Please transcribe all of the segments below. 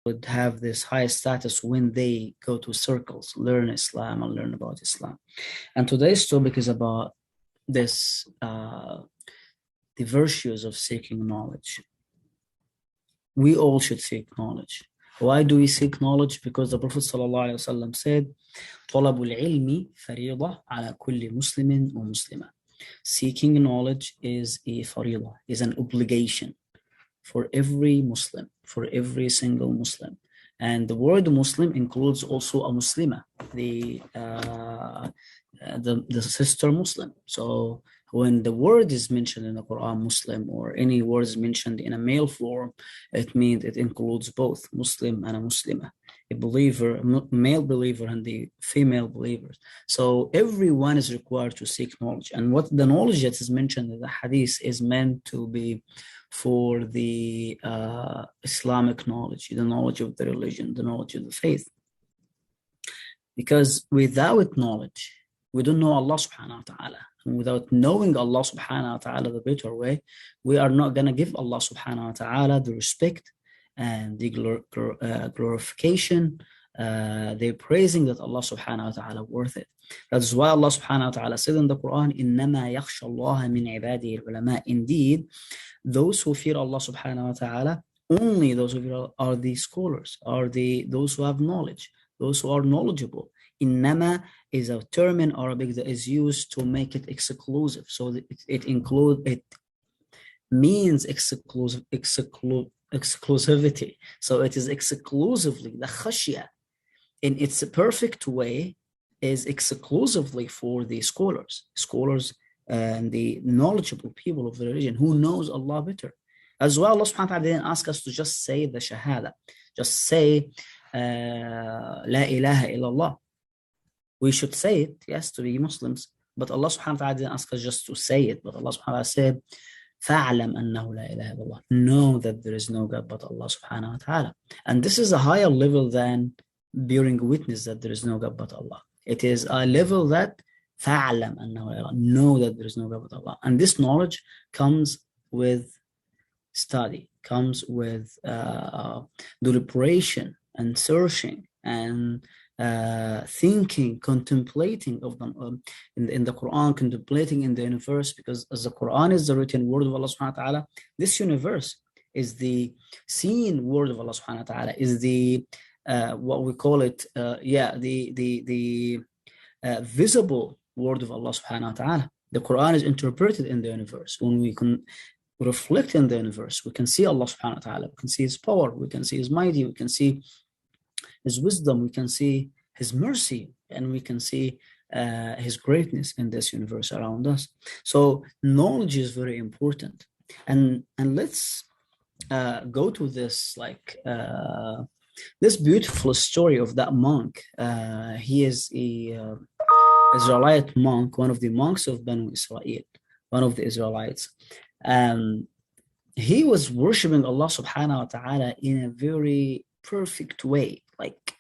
would have this high status when they go to circles, learn Islam and learn about Islam. And today's topic is about this, the virtues of seeking knowledge. We all should seek knowledge. Why do we seek knowledge? Because the Prophet ﷺ said, طلب العلم فريضة على كل مسلم ومسلمة. Seeking knowledge is a faridah, is an obligation for every Muslim, for every single Muslim. And the word Muslim includes also a Muslima, the sister Muslim. So when the word is mentioned in the Quran, Muslim, or any words mentioned in a male form, it means it includes both Muslim and a Muslima, a believer, a male believer and the female believers. So everyone is required to seek knowledge. And what the knowledge that is mentioned in the hadith is meant to be for the Islamic knowledge, the knowledge of the religion, the knowledge of the faith. Because without knowledge, we don't know Allah subhanahu wa ta'ala. And without knowing Allah subhanahu wa ta'ala the better way, we are not going to give Allah subhanahu wa ta'ala the respect and the glorification, the praising that Allah subhanahu wa ta'ala worth it. That's why Allah subhanahu wa ta'ala said in the Quran, إِنَّمَا يَخْشَى اللَّهَ مِنْ عِبَادِهِ الْعُلَمَاءِ. Indeed, those who fear Allah subhanahu wa ta'ala, only those who fear are the scholars, are those who have knowledge, those who are knowledgeable. Innama is a term in Arabic that is used to make it exclusive. So it means exclusivity. So it is exclusively the khashya in its perfect way is exclusively for the scholars and the knowledgeable people of the religion who knows Allah better. As well, Allah subhanahu wa ta'ala didn't ask us to just say the shahada, just say la ilaha illallah. We should say it, yes, to be Muslims, but Allah subhanahu wa ta'ala didn't ask us just to say it, but Allah subhanahu wa ta'ala said, فَاعْلَمْ أَنَّهُ لَا إِلَهَ إِلَّا اللَّهِ. Know that there is no God but Allah subhanahu wa ta'ala. And this is a higher level than bearing witness that there is no God but Allah. It is a level that فَاعْلَمْ أَنَّهُ لَا إِلَهَ. Know that there is no God but Allah. And this knowledge comes with study, comes with deliberation and searching and thinking, contemplating of them in the Quran, contemplating in the universe, because as the Quran is the written word of Allah subhanahu wa ta'ala, this universe is the seen word of Allah subhanahu wa ta'ala, is the what we call it, the visible word of Allah subhanahu wa ta'ala. The Quran is interpreted in the universe. When we can reflect in the universe, we can see Allah subhanahu wa ta'ala, we can see His power, we can see His mighty, we can see His wisdom, we can see His mercy, and we can see His greatness in this universe around us. So knowledge is very important. And let's go to this this beautiful story of that monk. He is a Israelite monk, one of the monks of Banu Israel, one of the Israelites. He was worshiping Allah subhanahu wa ta'ala in a very perfect way. Like,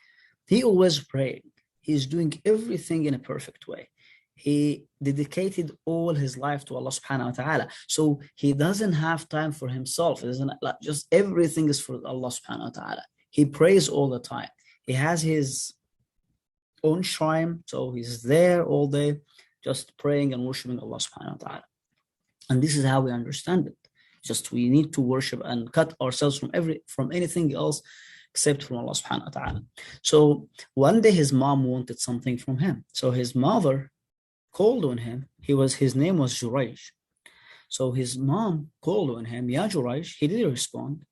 he always praying. He's doing everything in a perfect way. He dedicated all his life to Allah subhanahu wa ta'ala. So he doesn't have time for himself. It doesn't, just everything is for Allah subhanahu wa ta'ala. He prays all the time. He has his own shrine. So he's there all day, just praying and worshiping Allah subhanahu wa ta'ala. And this is how we understand it. Just we need to worship and cut ourselves from anything else except from Allah subhanahu wa ta'ala. So one day his mom wanted something from him. So his mother called on him. His name was Jurayj. So his mom called on him, Ya Jurayj. He didn't respond.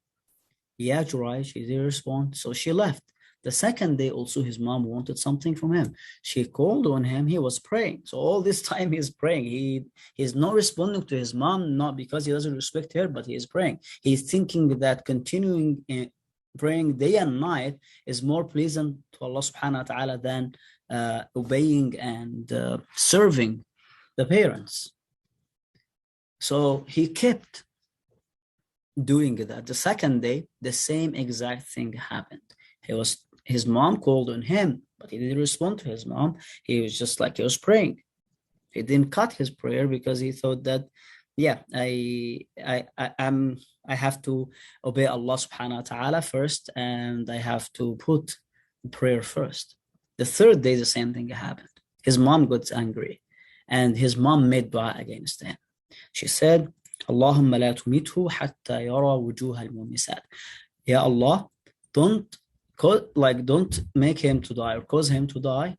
Ya Jurayj, he didn't respond. So she left. The second day also his mom wanted something from him. She called on him. He was praying. So all this time he's praying. He's not responding to his mom, not because he doesn't respect her, but he is praying. He's thinking that continuing praying day and night is more pleasant to Allah subhanahu wa ta'ala than obeying and serving the parents. So he kept doing that. The second day, the same exact thing happened. His mom called on him, but he didn't respond to his mom. He was just like, he was praying. He didn't cut his prayer because he thought that yeah, I have to obey Allah subhanahu wa ta'ala first, and I have to put prayer first. The third day, the same thing happened. His mom got angry, and his mom made dua against him. She said, Allahumma la tumithu hatta yara wujuha al-mumisat. Ya Allah, don't don't make him to die or cause him to die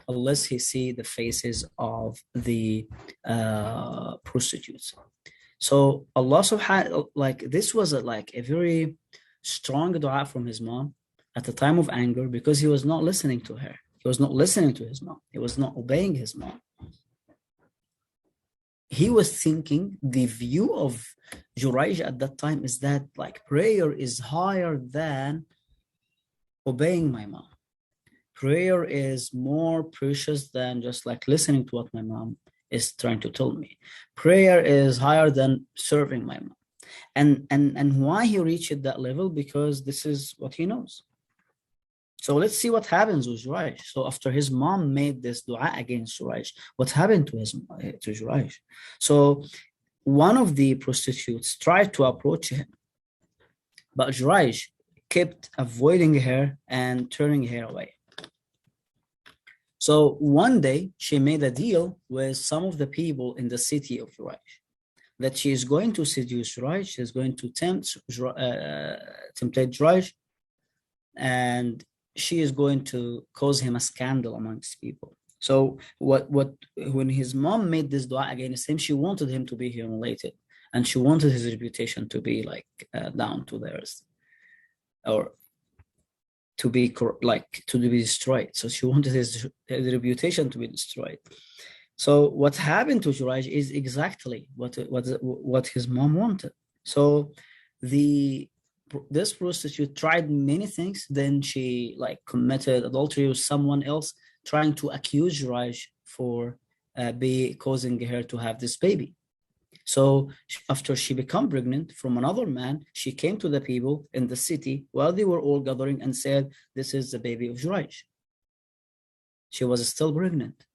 unless he see the faces of the prostitutes. So Allah subhanahu, like this was a very strong dua from his mom at the time of anger, because he was not listening to her. He was not listening to his mom. He was not obeying his mom. He was thinking, the view of Jurayj at that time is that like prayer is higher than obeying my mom. Prayer is more precious than just like listening to what my mom is trying to tell me. Prayer is higher than serving my mom. And why he reached that level? Because this is what he knows. So let's see what happens with Jurayj. So after his mom made this dua against Jurayj, what happened to Jurayj? So one of the prostitutes tried to approach him, but Jurayj kept avoiding her and turning her away. So one day she made a deal with some of the people in the city of Jurayj that she is going to seduce Jurayj, she is going to tempt Jurayj, and she is going to cause him a scandal amongst people. So when his mom made this dua against him, she wanted him to be humiliated, and she wanted his reputation to be like down to theirs, or to be destroyed. So she wanted his reputation to be destroyed. So what happened to Jurayj is exactly what his mom wanted. So this prostitute tried many things. Then she like committed adultery with someone else, trying to accuse Jurayj for causing her to have this baby. So after she became pregnant from another man, she came to the people in the city while they were all gathering and said, "This is the baby of Jurayj." She was still pregnant.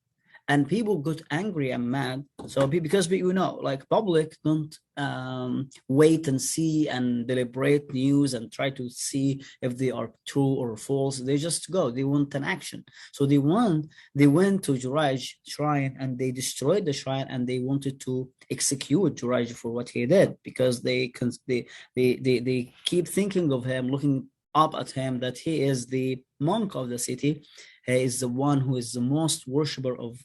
And people got angry and mad. So because like public don't wait and see and deliberate news and try to see if they are true or false. They just go. They want an action. So they went to Jurayj shrine and they destroyed the shrine, and they wanted to execute Jurayj for what he did, because they keep thinking of him, looking up at him, that he is the monk of the city. He is the one who is the most worshiper of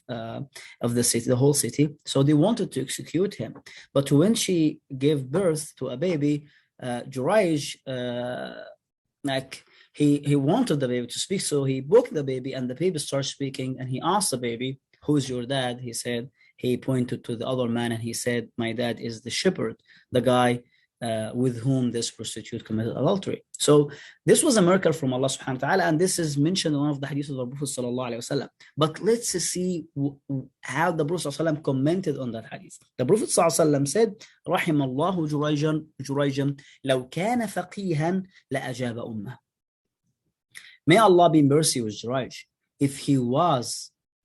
the city, the whole city. So they wanted to execute him. But when she gave birth to a baby, Jurayj, like he wanted the baby to speak, so he woke the baby, and the baby started speaking. And he asked the baby, "Who's your dad?" He pointed to the other man, and he said, "My dad is the shepherd, the guy with whom this prostitute committed adultery." So this was a miracle from Allah subhanahu wa ta'ala, and this is mentioned in one of the hadiths of the Prophet sallallahu alaihi wasallam. But let's see how the Prophet sallallahu alaihi wasallam commented on that hadith. The Prophet sallallahu alaihi wasallam said, "رحم الله جريجا لو كان فقيها لأجاب أمه." May Allah be mercy with Jurayj. If he was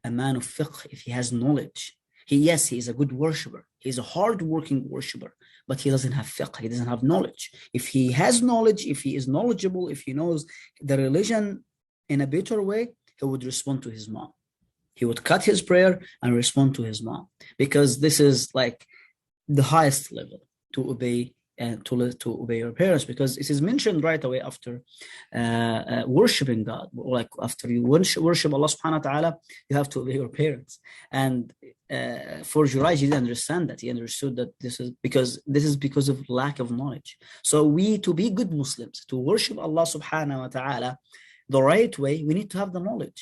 a man of fiqh, if he has knowledge, he is a good worshipper. He's a hard-working worshipper, but he doesn't have fiqh. He doesn't have knowledge. If he has knowledge, if he is knowledgeable, if he knows the religion in a better way, he would respond to his mom. He would cut his prayer and respond to his mom, because this is like the highest level to obey and to obey your parents, because it is mentioned right away after worshiping God. Like after you worship Allah subhanahu wa ta'ala, you have to obey your parents. And for Jurayj, he didn't understand that. He understood that this is because of lack of knowledge. So to be good Muslims, to worship Allah subhanahu wa ta'ala the right way, we need to have the knowledge.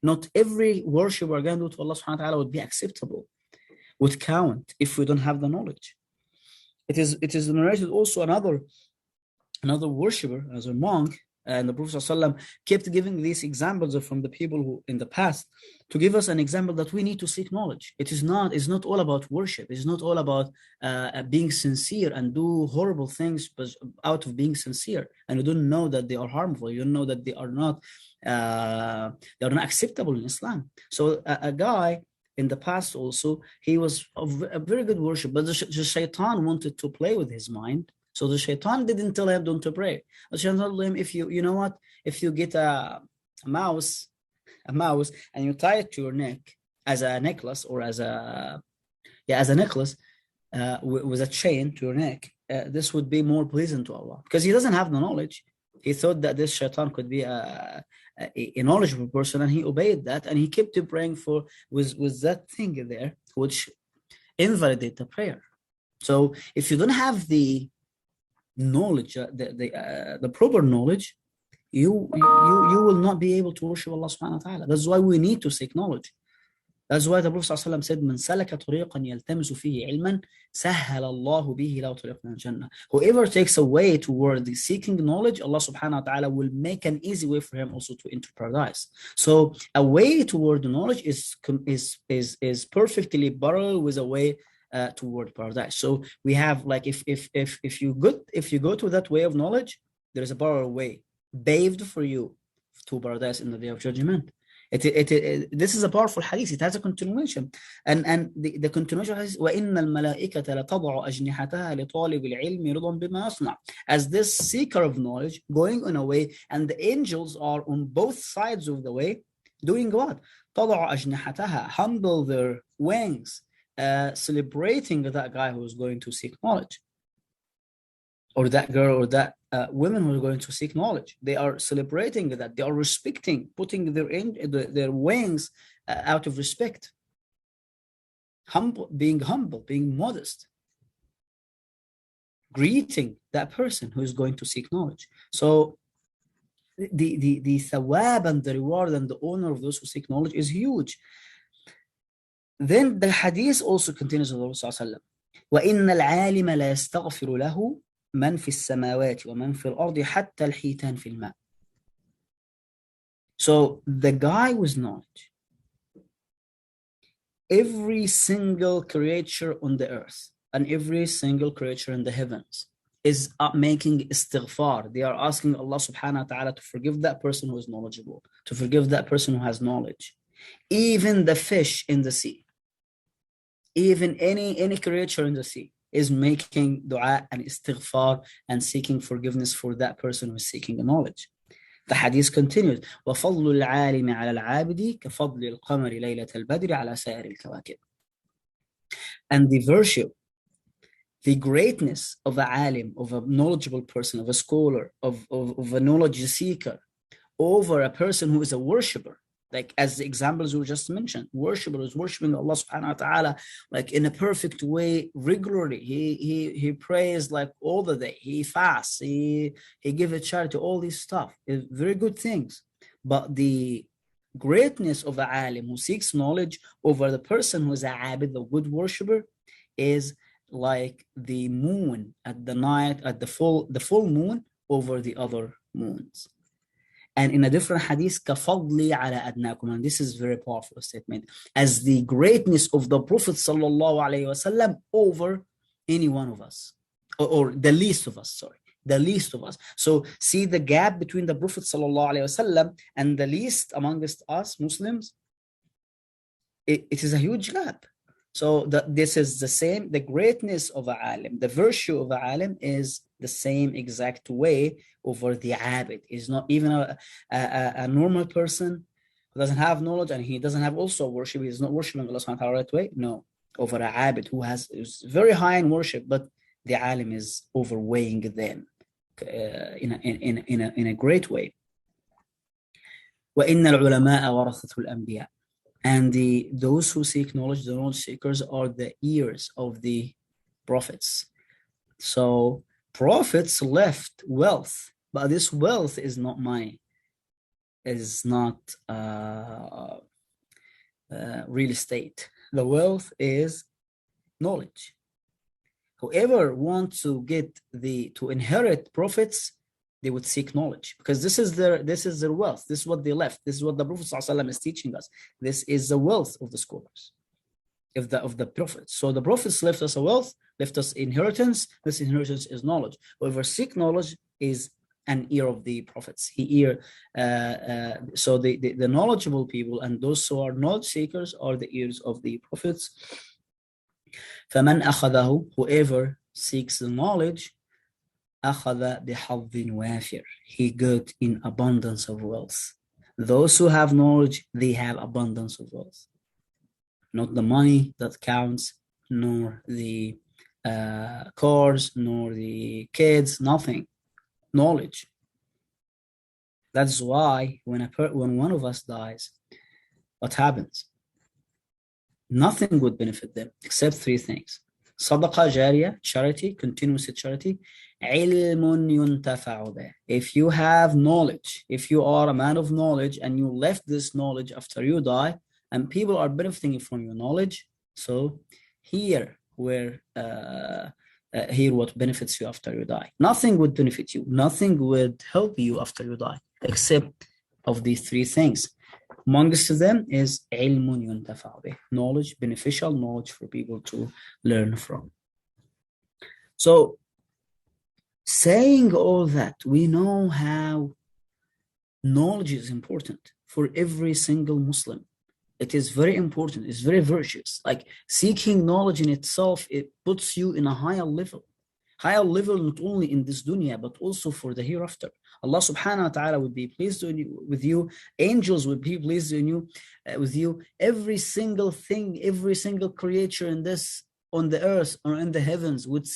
Not every worship we're going to do to Allah subhanahu wa ta'ala would be acceptable, would count, if we don't have the knowledge. It is narrated also another worshiper, as a monk, and the Prophet ﷺ kept giving these examples from the people who in the past, to give us an example that we need to seek knowledge. It's not all about worship. It's not all about being sincere and do horrible things but out of being sincere, and you don't know that they are harmful. You don't know that they are not acceptable in Islam. So a guy in the past also, he was a very good worshiper, but the shaitan wanted to play with his mind. So the shaitan didn't tell him don't to pray. The shaitan told him, if you know what, if you get a mouse and you tie it to your neck as a necklace, or as a necklace, with a chain to your neck, this would be more pleasant to Allah, because he doesn't have the knowledge. He thought that this shaitan could be a knowledgeable person, and he obeyed that, and he kept praying with that thing there, which invalidate the prayer. So if you don't have the knowledge, the proper knowledge, you will not be able to worship Allah subhanahu wa ta'ala. That's why we need to seek knowledge. That's why the Prophet ﷺ said, "Man salaka tariqan yaltamisu fihi ilman, sahhala Allahu bihi lahu tariqan al-jannah." Whoever takes a way toward the seeking knowledge, Allah subhanahu wa ta'ala will make an easy way for him also to enter paradise. So a way toward the knowledge is perfectly parallel with a way toward paradise. So we have, like, if you go to that way of knowledge, there is a parallel way paved for you to paradise in the day of judgment. This is a powerful hadith. It has a continuation, and the continuation is وَإِنَّ الْمَلَائِكَةَ لَتَضَعُ أَجْنِحَتَهَا لِطَالِبِ الْعِلْمِ رِضًا بِمَا يَصْنَعُ. As this seeker of knowledge going on a way, and the angels are on both sides of the way, doing what? تَضَعُ أَجْنِحَتَهَا, humble their wings, celebrating that guy who is going to seek knowledge, or that girl, or that women who are going to seek knowledge. They are celebrating that. They are respecting, putting their wings out of respect. Humble, being modest. Greeting that person who is going to seek knowledge. So the thawab and the reward and the honor of those who seek knowledge is huge. Then the hadith also continues with the Prophet sallallahu alaihi wasallam. وَإِنَّ الْعَالِمَ لَا يَسْتَغْفِرُ لَهُ من في السماوات ومن في الأرض حتى الحيتان في الماء. So the guy with knowledge, every single creature on the earth and every single creature in the heavens is making istighfar. They are asking Allah subhanahu wa ta'ala to forgive that person who is knowledgeable, to forgive that person who has knowledge. Even the fish in the sea, even any creature in the sea is making dua and istighfar and seeking forgiveness for that person who is seeking the knowledge. The hadith continues, وَفَضْلُ الْعَالِمِ عَلَى الْعَابِدِ كَفَضْلِ الْقَمَرِ لَيْلَةَ الْبَدْرِ عَلَى سَائِرِ الْكَوَاكِبِ. And the virtue, the greatness of a alim, of a knowledgeable person, of a scholar, of a knowledge seeker, over a person who is a worshipper. Like as the examples we just mentioned, worshipper is worshiping Allah subhanahu wa ta'ala like in a perfect way regularly. He prays like all the day. He fasts. He gives a charity. All this stuff is very good things. But the greatness of the alim who seeks knowledge over the person who is a abid, the good worshipper, is like the moon at the night, at the full moon over the other moons. And in a different hadith, كَفَضْلِي عَلَى أَدْنَاكُمْ, and this is very powerful statement, as the greatness of the Prophet ﷺ over any one of us, or the least of us, the least of us. So see the gap between the Prophet ﷺ and the least amongst us Muslims, it is a huge gap. So this is the same, the greatness of a alim, the virtue of a alim is the same exact way over the abid. Is not even a normal person who doesn't have knowledge and he doesn't have also worship. He's not worshiping Allah subhanahu wa ta'ala right way. No, over a abid who is very high in worship, but the alim is overweighing them in a great way. وَإِنَّ الْعُلَمَاءَ وَرَثَةُ الْأَنْبِيَاءِ. And those who seek knowledge, the knowledge seekers, are the ears of the prophets. So prophets left wealth, but this wealth is not money, is not real estate. The wealth is knowledge. Whoever wants to to inherit prophets, they would seek knowledge, because this is their wealth. This is what they left. This is what the Prophet ﷺ is teaching us. This is the wealth of the scholars, of the prophets. So the prophets left us a wealth, left us inheritance. This inheritance is knowledge. Whoever seek knowledge is an ear of the prophets. So the knowledgeable people and those who are knowledge seekers are the ears of the prophets. فَمَنْ أَخَذَهُ, whoever seeks the knowledge, أَخَذَ بِحَظٍ وَافِرٍ, he got in abundance of wealth. Those who have knowledge, they have abundance of wealth. Not the money that counts, nor the cars, nor the kids, nothing. Knowledge. That's why when one of us dies, what happens? Nothing would benefit them except three things. Sadaqah jariyah, charity, continuous charity. علم ينتفع به. If you have knowledge, if you are a man of knowledge and you left this knowledge after you die, and people are benefiting from your knowledge, so here what benefits you after you die. Nothing would benefit you. Nothing would help you after you die except of these three things. Amongst them is علم ينتفع به, knowledge, beneficial knowledge for people to learn from. So, saying all that, we know how knowledge is important for every single Muslim. It is very important. It's very virtuous. Like seeking knowledge in itself, it puts you in a higher level. Higher level not only in this dunya, but also for the hereafter. Allah subhanahu wa ta'ala would be pleased with you. Angels would be pleased with you. Every single thing, every single creature in this, on the earth or in the heavens would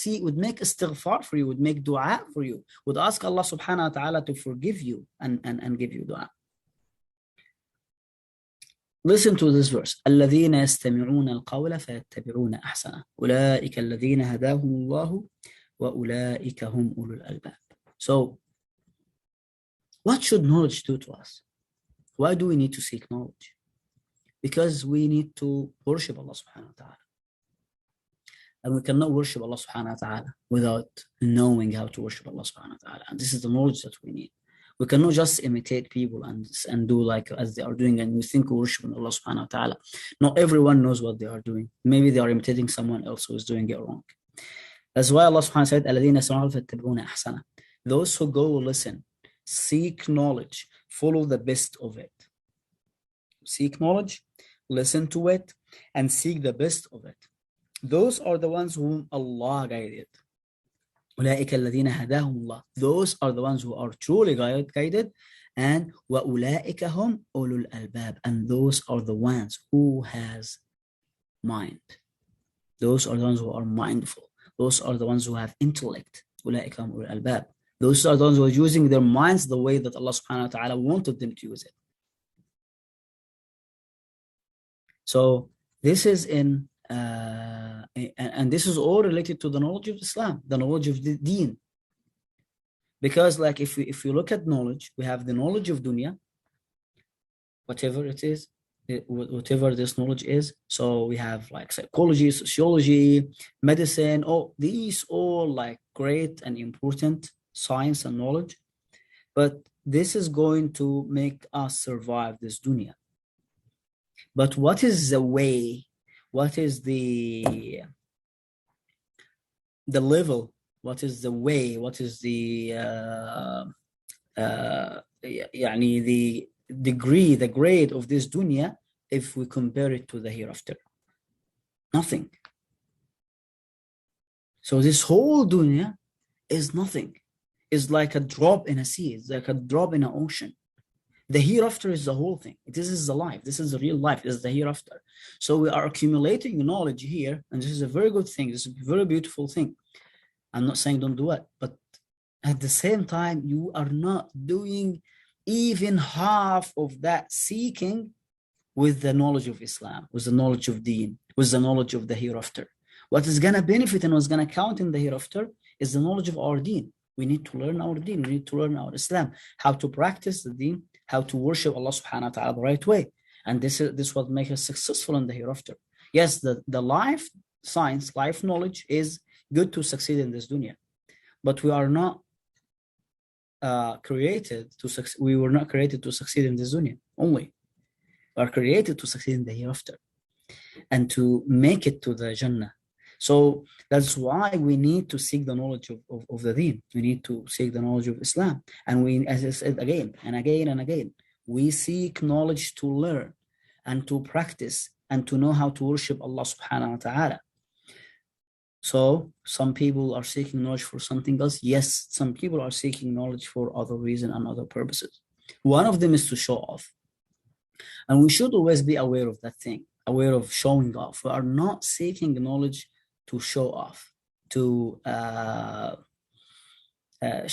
make istighfar for you, would make dua for you, would ask Allah subhanahu wa ta'ala to forgive you and give you dua. Listen to this verse. الذين يستمعون القول فيتبعون أحسنه أولئك الذين هداهم الله وأولئك هم أولو الألباب. So, what should knowledge do to us? Why do we need to seek knowledge? Because we need to worship Allah subhanahu wa ta'ala. And we cannot worship Allah subhanahu wa ta'ala without knowing how to worship Allah subhanahu wa ta'ala. And this is the knowledge that we need. We cannot just imitate people and do like as they are doing, and we think we're worshiping Allah subhanahu wa ta'ala. Not everyone knows what they are doing. Maybe they are imitating someone else who is doing it wrong. That's why Allah subhanahu wa ta'ala said, those who go listen, seek knowledge, follow the best of it. Seek knowledge, listen to it, and seek the best of it. Those are the ones whom Allah guided. Those are the ones who are truly guided. And وَأُولَٰئِكَ هُمْ أُولُو الْأَلْبَابِ, and those are the ones who has mind. Those are the ones who are mindful. Those are the ones who have intellect. أُولَٰئِكَ هُمْ أُولُو الْأَلْبَابِ. Those are the ones who are using their minds the way that Allah subhanahu wa ta'ala wanted them to use it. So this is and this is all related to the knowledge of Islam, the knowledge of the deen. Because like if you look at knowledge, we have the knowledge of dunya, whatever it is, whatever this knowledge is. So we have like psychology, sociology, medicine, these all like great and important science and knowledge. But this is going to make us survive this dunya. But what is the way? What is the level? What is the way? What is the the degree, the grade of this dunya if we compare it to the hereafter? Nothing. So this whole dunya is nothing. It's like a drop in a sea. It's like a drop in an ocean. The hereafter is the whole thing. This is the life. This is the real life. This is the hereafter. So we are accumulating knowledge here, and this is a very good thing. This is a very beautiful thing. I'm not saying don't do it, but at the same time, you are not doing even half of that seeking with the knowledge of Islam, with the knowledge of Deen, with the knowledge of the hereafter. What is going to benefit and what's going to count in the hereafter is the knowledge of our Deen. We need to learn our Deen. We need to learn our Islam, how to practice the Deen, how to worship Allah subhanahu wa ta'ala the right way. And this will make us successful in the hereafter. Yes, the life science, life knowledge is good to succeed in this dunya. But we are not created to succeed. We were not created to succeed in this dunya only. We are created to succeed in the hereafter and to make it to the Jannah. So that's why we need to seek the knowledge of the deen. We need to seek the knowledge of Islam. And we, as I said again and again and again, we seek knowledge to learn and to practice and to know how to worship Allah subhanahu wa ta'ala. So some people are seeking knowledge for something else. Yes, some people are seeking knowledge for other reasons and other purposes. One of them is to show off. And we should always be aware of that thing, aware of showing off. We are not seeking knowledge to show off, to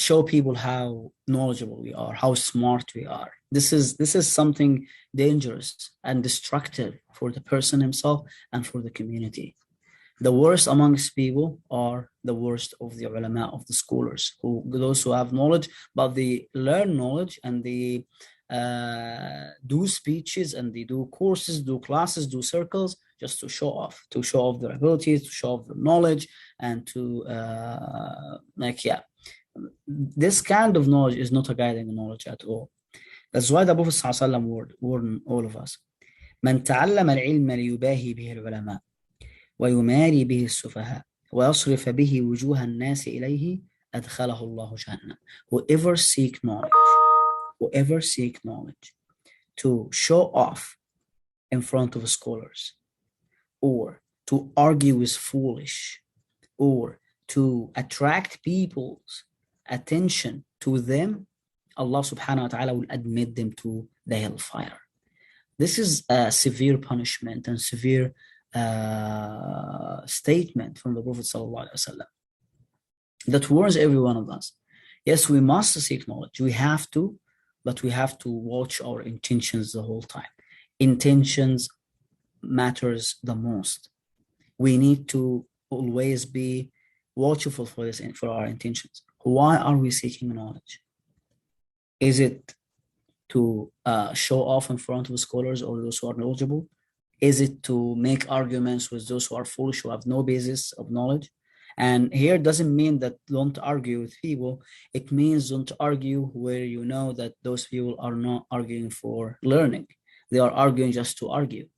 show people how knowledgeable we are, how smart we are. This is something dangerous and destructive for the person himself and for the community. The worst amongst people are the worst of the ulama, of the scholars, those who have knowledge, but they learn knowledge and they do speeches and they do courses, do classes, do circles just to show off their abilities, to show off their knowledge, and to this kind of knowledge is not a guiding knowledge at all. That's why the Prophet ﷺ warned all of us. من تعلم العلم ليباهي به العلماء ويماري به السفهاء ويصرف به وجوه الناس إليه أدخله الله جهنم. Whoever seek knowledge to show off in front of scholars, or to argue with foolish, or to attract people's attention to them, Allah subhanahu wa ta'ala will admit them to the hellfire. This is a severe punishment and severe statement from the Prophet sallallahu alaihi wasallam that warns every one of us. Yes, we must seek knowledge. We have to, but we have to watch our intentions the whole time. Intentions matters the most. We need to always be watchful for this, for our intentions. Why are we seeking knowledge? Is it to show off in front of scholars or those who are knowledgeable? Is it to make arguments with those who are foolish, who have no basis of knowledge? And here doesn't mean that don't argue with people. It means don't argue where you know that those people are not arguing for learning. They are arguing just to argue.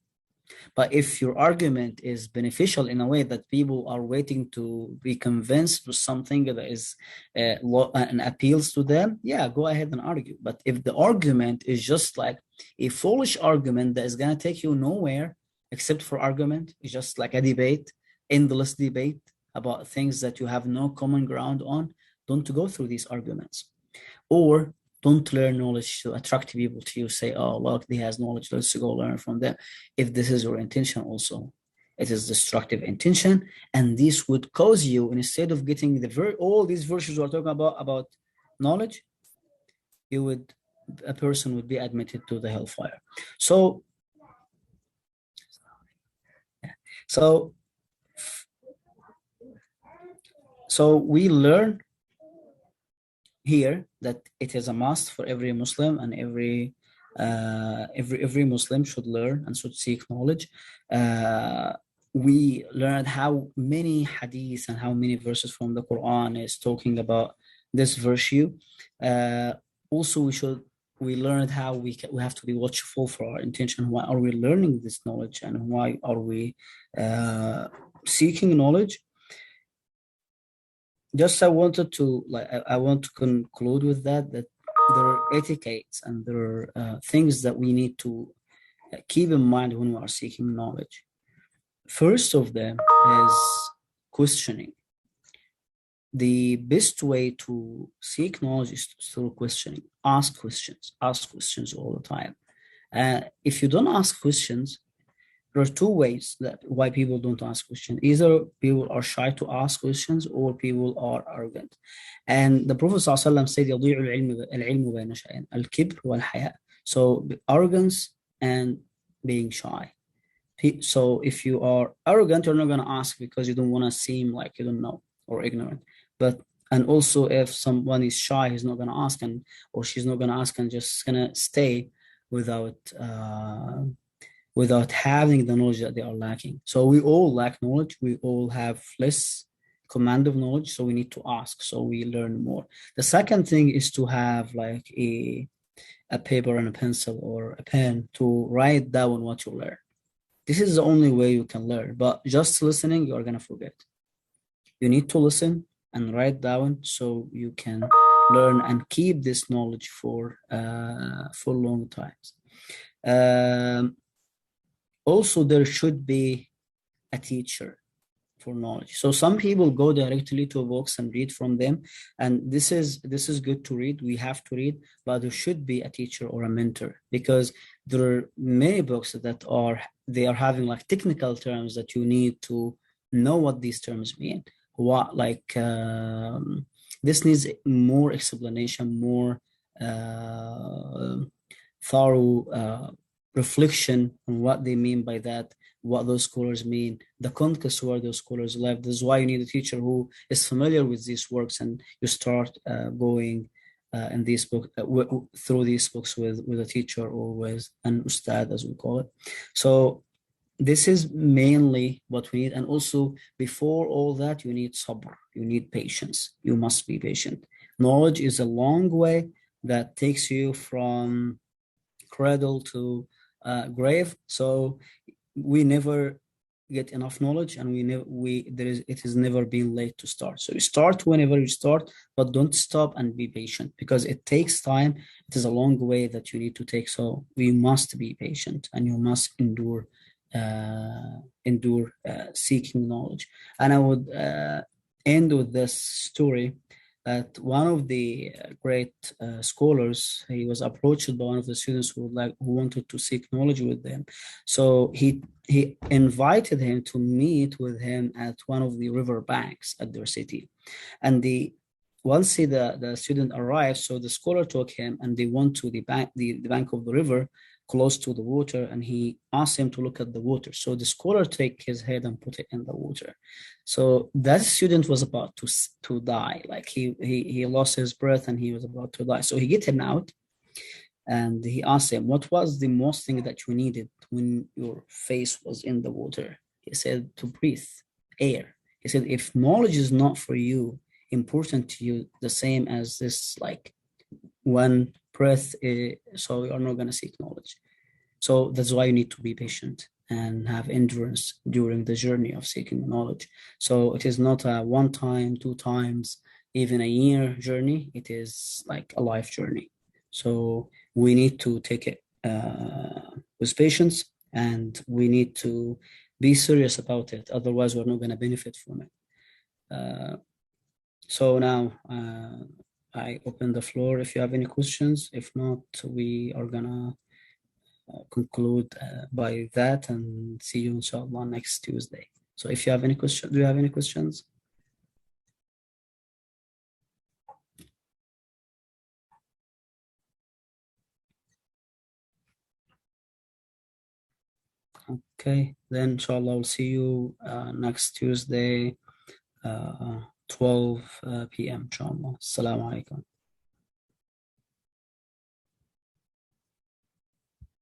But if your argument is beneficial in a way that people are waiting to be convinced with something that is and appeals to them, yeah, go ahead and argue. But if the argument is just like a foolish argument that is going to take you nowhere except for argument, it's just like a debate, endless debate about things that you have no common ground on, don't go through these arguments. Or don't learn knowledge to attract people to you. Say, oh, look, he has knowledge, let's go learn from them. If this is your intention also, it is destructive intention. And this would cause you, instead of getting all these virtues we're talking about knowledge, a person would be admitted to the hellfire. So we learn here that it is a must for every Muslim, and every Muslim should learn and should seek knowledge. We learned how many hadiths and how many verses from the Quran is talking about this virtue. Also, we learned how we have to be watchful for our intention. Why are we learning this knowledge, and why are we seeking knowledge? Just I want to conclude with that there are etiquettes and there are things that we need to keep in mind when we are seeking knowledge. First of them is questioning. The best way to seek knowledge is through questioning. Ask questions all the time. If you don't ask questions, there are two ways why people don't ask questions. Either people are shy to ask questions, or people are arrogant. And the Prophet ﷺ said, يضيع العلم بين شيئين الكبر والحياء. So arrogance and being shy. So if you are arrogant, you're not going to ask because you don't want to seem like you don't know or ignorant. And also if someone is shy, he's not going to ask, or she's not going to ask, and just going to stay without having the knowledge that they are lacking. So we all lack knowledge. We all have less command of knowledge. So we need to ask, so we learn more. The second thing is to have like a paper and a pencil or a pen to write down what you learn. This is the only way you can learn. But just listening, you're gonna forget. You need to listen and write down so you can learn and keep this knowledge for long times. Um, Also, there should be a teacher for knowledge. So some people go directly to books and read from them, and this is good to read. We have to read, but there should be a teacher or a mentor, because there are many books that they are having like technical terms that you need to know what these terms mean. What like this needs more explanation, more uh, thorough reflection on what they mean by that, what those scholars mean, the context where those scholars live. This is why you need a teacher who is familiar with these works, and you start going in these books through these books with a teacher or with an ustad, as we call it. So this is mainly what we need. And also, before all that, you need sabr, you need patience. You must be patient. Knowledge is a long way that takes you from cradle to grave. So we never get enough knowledge, and it has never been late to start. So you start whenever you start, but don't stop, and be patient, because it takes time. It is a long way that you need to take. So we must be patient, and you must endure seeking knowledge. And I would end with this story, that one of the great scholars, he was approached by one of the students who wanted to seek knowledge with them. So he invited him to meet with him at one of the river banks at their city. And once the student arrived, so the scholar took him, and they went to the bank of the river, close to the water, and he asked him to look at the water. So the scholar took his head and put it in the water. So that student was about to die. Like he lost his breath and he was about to die. So he get him out, and he asked him, what was the most thing that you needed when your face was in the water? He said, to breathe air. He said, if knowledge is not for you, important to you, the same as this, like one breath, so you're not going to seek knowledge. So that's why you need to be patient and have endurance during the journey of seeking knowledge. So it is not a one time, two times, even a year journey. It is like a life journey. So we need to take it with patience, and we need to be serious about it. Otherwise, we're not going to benefit from it. So now I open the floor if you have any questions. If not, we are gonna conclude by that, and see you inshallah next Tuesday. So if you have any questions, do you have any questions? Okay, then inshallah we'll see you next Tuesday, 12 p.m. inshallah. Assalamu alaikum.